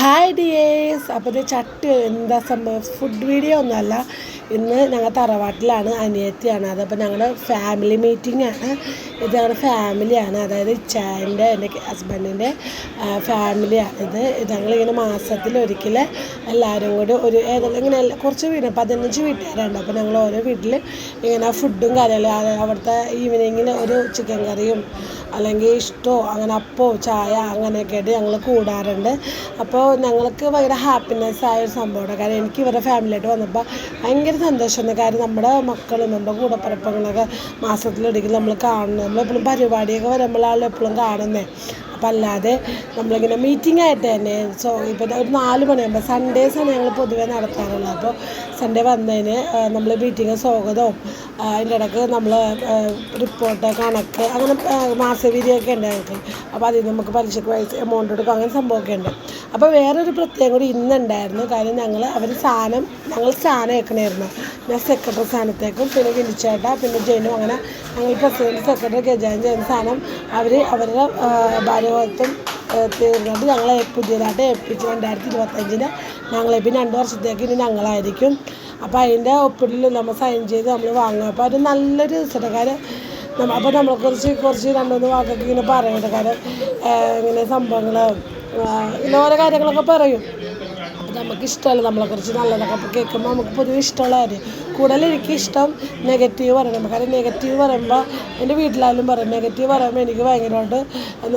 Hi dears. അപ്പോൾ ഇത് എന്താ സംഭവം, ഫുഡ് വീഡിയോ ഒന്നുമല്ല. ഇന്ന് ഞങ്ങൾ തറവാട്ടിലാണ്, അനിയത്തിയാണ്. അതപ്പോൾ ഞങ്ങളുടെ ഫാമിലി മീറ്റിംഗ് ആണ്. ഇത് ഞങ്ങളുടെ ഫാമിലിയാണ്, അതായത് ഇച്ചായൻ്റെ എൻ്റെ ഹസ്ബൻഡിൻ്റെ ഫാമിലിയാണ്. ഞങ്ങളിങ്ങനെ മാസത്തിലൊരിക്കൽ എല്ലാവരും കൂടി ഇങ്ങനെ കുറച്ച് വീട് 15 വീട്ടുകാരുണ്ട്. അപ്പോൾ ഞങ്ങൾ ഓരോ വീട്ടിൽ ഇങ്ങനെ ഫുഡും കാര്യങ്ങളും അവിടുത്തെ ഈവനിങ്ങിൽ ഒരു ചിക്കൻ കറിയും അല്ലെങ്കിൽ ഇഷ്ടമോ അങ്ങനെ അപ്പോ ചായ അങ്ങനെയൊക്കെ ആയിട്ട് ഞങ്ങൾ കൂടാറുണ്ട്. അപ്പോൾ ഞങ്ങൾക്ക് ഭയങ്കര ഹാപ്പിനെസ് ആയ ഒരു സംഭവമാണ്. കാരണം എനിക്ക് ഇവരുടെ ഫാമിലിയായിട്ട് വന്നപ്പോൾ ഭയങ്കര സന്തോഷമാണ്. കാര്യം നമ്മുടെ മക്കളും നമ്മുടെ കൂടപ്പിറപ്പങ്ങളൊക്കെ മാസത്തിലൊരിക്കൽ നമ്മൾ കാണുന്നത്. നമ്മളെപ്പോഴും പരിപാടിയൊക്കെ വരുമ്പോഴാണ് എപ്പോഴും കാണുന്നത്. അപ്പം അല്ലാതെ നമ്മളിങ്ങനെ മീറ്റിംഗ് ആയിട്ട് തന്നെ ഇപ്പം ഒരു 4 മണിയാകുമ്പോൾ സൺഡേസാണ് ഞങ്ങൾ പൊതുവേ നടത്താറുള്ളത്. അപ്പോൾ സൺഡേ വന്നതിന് നമ്മൾ മീറ്റിംഗ് സ്വാഗതവും അതിൻ്റെ ഇടയ്ക്ക് നമ്മൾ റിപ്പോർട്ട് കണക്ക് അങ്ങനെ മാസവിധിയൊക്കെ ഉണ്ട് ഞങ്ങൾക്ക്. അപ്പോൾ അതിൽ നമുക്ക് പലിശക്ക് പൈസ എമൗണ്ട് കൊടുക്കും, അങ്ങനെ സംഭവമൊക്കെ ഉണ്ട്. അപ്പോൾ വേറൊരു പ്രത്യേകം കൂടി ഇന്നുണ്ടായിരുന്നു. കാര്യം ഞങ്ങൾ ഞങ്ങൾ സ്ഥാനം വെക്കണമായിരുന്നു. ഞാൻ സെക്രട്ടറി സ്ഥാനത്തേക്കും പിന്നെ വിളിച്ചേട്ട പിന്നെ ജെയിനും അങ്ങനെ ഞങ്ങൾ പ്രസിഡൻറ്റ് സെക്രട്ടറി ഖജാൻജി ചെയ്യുന്ന സ്ഥാനം അവരുടെ ഭാരവാഹിത്വം തീർന്നിട്ട് ഞങ്ങളെ പുതിയതായിട്ട് ഏൽപ്പിച്ച് 2025 ഞങ്ങളെ പിന്നെ 2 വർഷത്തേക്ക് ഇനി ഞങ്ങളായിരിക്കും. അപ്പോൾ അതിൻ്റെ ഒപ്പിടിൽ നമ്മൾ സൈൻ ചെയ്ത് നമ്മൾ വാങ്ങുക. അപ്പോൾ അത് നല്ലൊരു ദിവസക്കാർ അപ്പോൾ നമ്മളെക്കുറിച്ച് കുറച്ച് 2-3 വാക്കൊക്കെ ഇങ്ങനെ പറയണ്ട. കാരണം ഇങ്ങനെ സംഭവങ്ങൾ ഇങ്ങനെ ഓരോ കാര്യങ്ങളൊക്കെ പറയും. അപ്പോൾ നമുക്കിഷ്ടമല്ല നമ്മളെക്കുറിച്ച് നല്ലതൊക്കെ കേൾക്കുമ്പോൾ നമുക്ക് പൊതുവെ ഇഷ്ടമുള്ള കാര്യം. കൂടുതൽ എനിക്കിഷ്ടം നെഗറ്റീവ് പറയണം. കാരണം നെഗറ്റീവ് പറയുമ്പോൾ എൻ്റെ വീട്ടിലായാലും പറയും, നെഗറ്റീവ് പറയുമ്പോൾ എനിക്ക് ഭയങ്കരമായിട്ട്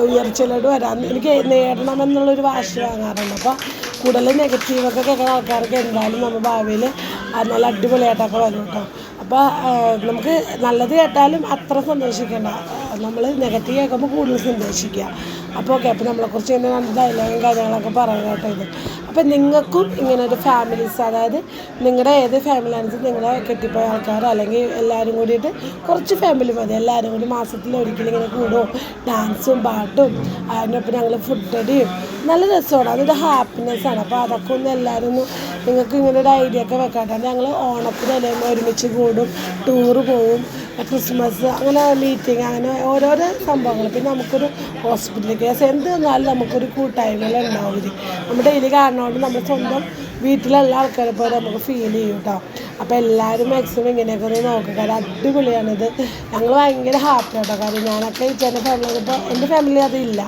ഉയർച്ചയിലോട്ട് വരാൻ എനിക്ക് നേടണമെന്നുള്ളൊരു വാശി വാങ്ങാറുണ്ട്. അപ്പോൾ കൂടുതൽ നെഗറ്റീവൊക്കെ കേൾക്കുന്ന ആൾക്കാർക്ക് എന്തായാലും നമ്മൾ ഭാവിയിൽ നല്ല അടിപൊളിയായിട്ടൊക്കെ വരും കേട്ടോ. അപ്പോൾ നമുക്ക് നല്ലത് കേട്ടാലും അത്ര സന്തോഷിക്കേണ്ട, നമ്മൾ നെഗറ്റീവ് കേൾക്കുമ്പോൾ കൂടുതൽ സന്തോഷിക്കുക. അപ്പോൾ ഓക്കെ, അപ്പോൾ നമ്മളെക്കുറിച്ച് ഇങ്ങനെ 2 ഡയലോഗും കാര്യങ്ങളൊക്കെ പറയണം കേട്ടോ ഇത്. അപ്പോൾ നിങ്ങൾക്കും ഇങ്ങനെ ഒരു ഫാമിലീസ്, അതായത് നിങ്ങളുടെ ഏത് ഫാമിലി അനുസരിച്ച് നിങ്ങളെ കെട്ടിപ്പോയ ആൾക്കാരോ അല്ലെങ്കിൽ എല്ലാവരും കൂടിയിട്ട് കുറച്ച് ഫാമിലി മതി, എല്ലാവരും കൂടി മാസത്തിലൊരിക്കലും ഇങ്ങനെ കൂടും, ഡാൻസും പാട്ടും അതിനൊപ്പം ഞങ്ങൾ ഫുഡ് അടിയും നല്ല രസമാണ്. അതൊരു ഹാപ്പിനെസ്സാണ്. അപ്പോൾ അതൊക്കെ ഒന്ന് എല്ലാവരും നിങ്ങൾക്ക് ഇങ്ങനെ ഒരു ഐഡിയ ഒക്കെ വെക്കാട്ടാണ്. ഞങ്ങൾ ഓണത്തിനെല്ലാം ഒരുമിച്ച് കൂടും, ടൂറ് പോവും, ക്രിസ്മസ് അങ്ങനെ മീറ്റിംഗ് അങ്ങനെ ഓരോരോ സംഭവങ്ങൾ. പിന്നെ നമുക്കൊരു ഹോസ്പിറ്റൽ കേസ് എന്ത് വന്നാലും നമുക്കൊരു കൂട്ടായ്മകൾ ഉണ്ടാവും. നമ്മൾ ഡെയിലി കാണുന്നതുകൊണ്ട് നമ്മൾ സ്വന്തം വീട്ടിലുള്ള ആൾക്കാരെ പോലെ നമുക്ക് ഫീൽ ചെയ്യും കേട്ടോ. അപ്പോൾ എല്ലാവരും മാക്സിമം ഇങ്ങനെയൊക്കെ ഒന്ന് നോക്കുക. കാരണം അടിപൊളിയാണിത്. ഞങ്ങൾ ഭയങ്കര ഹാപ്പി കേട്ടോ. കാര്യം ഞാനൊക്കെ ചേട്ടൻ്റെ ഫാമിലി, ഇപ്പോൾ എൻ്റെ ഫാമിലി അതില്ല.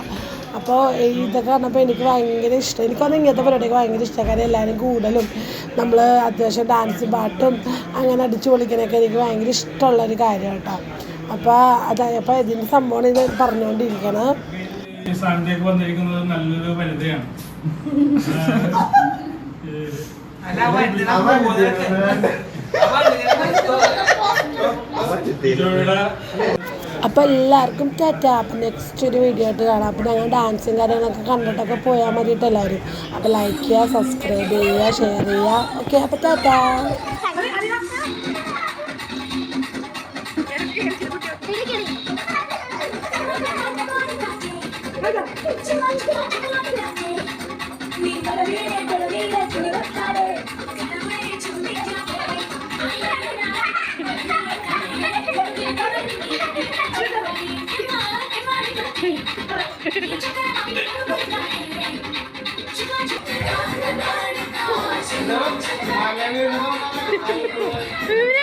അപ്പോൾ ഇതൊക്കെ പറഞ്ഞപ്പോൾ എനിക്ക് ഭയങ്കര ഇഷ്ടം. എനിക്കൊന്നും ഇങ്ങനത്തെ പരിപാടിയൊക്കെ ഭയങ്കര ഇഷ്ടമാണ്. കാര്യം എല്ലാവരും കൂടുതലും നമ്മൾ അത്യാവശ്യം ഡാൻസും പാട്ടും അങ്ങനെ അടിച്ചു പൊളിക്കാനൊക്കെ എനിക്ക് ഭയങ്കര ഇഷ്ടമുള്ളൊരു കാര്യം കേട്ടോ. അപ്പോൾ ഇതിൻ്റെ സംഭവം ഇത് പറഞ്ഞുകൊണ്ടിരിക്കണം. സൺഡേക്ക് വന്നിരിക്കുന്നത് നല്ലൊരു വനിതയാണ്. അപ്പോൾ എല്ലാവർക്കും ടാറ്റാ. അപ്പം നെക്സ്റ്റ് ഒരു വീഡിയോ ആയിട്ട് കാണാം. അപ്പോൾ ഞങ്ങൾ ഡാൻസും കാര്യങ്ങളൊക്കെ കണ്ടിട്ടൊക്കെ പോയാൽ മതിയിട്ട് എല്ലാവരും. അപ്പോൾ ലൈക്ക് ചെയ്യുക, സബ്സ്ക്രൈബ് ചെയ്യുക, ഷെയർ ചെയ്യുക. ഓക്കെ, അപ്പോൾ ടാറ്റാ. Hello.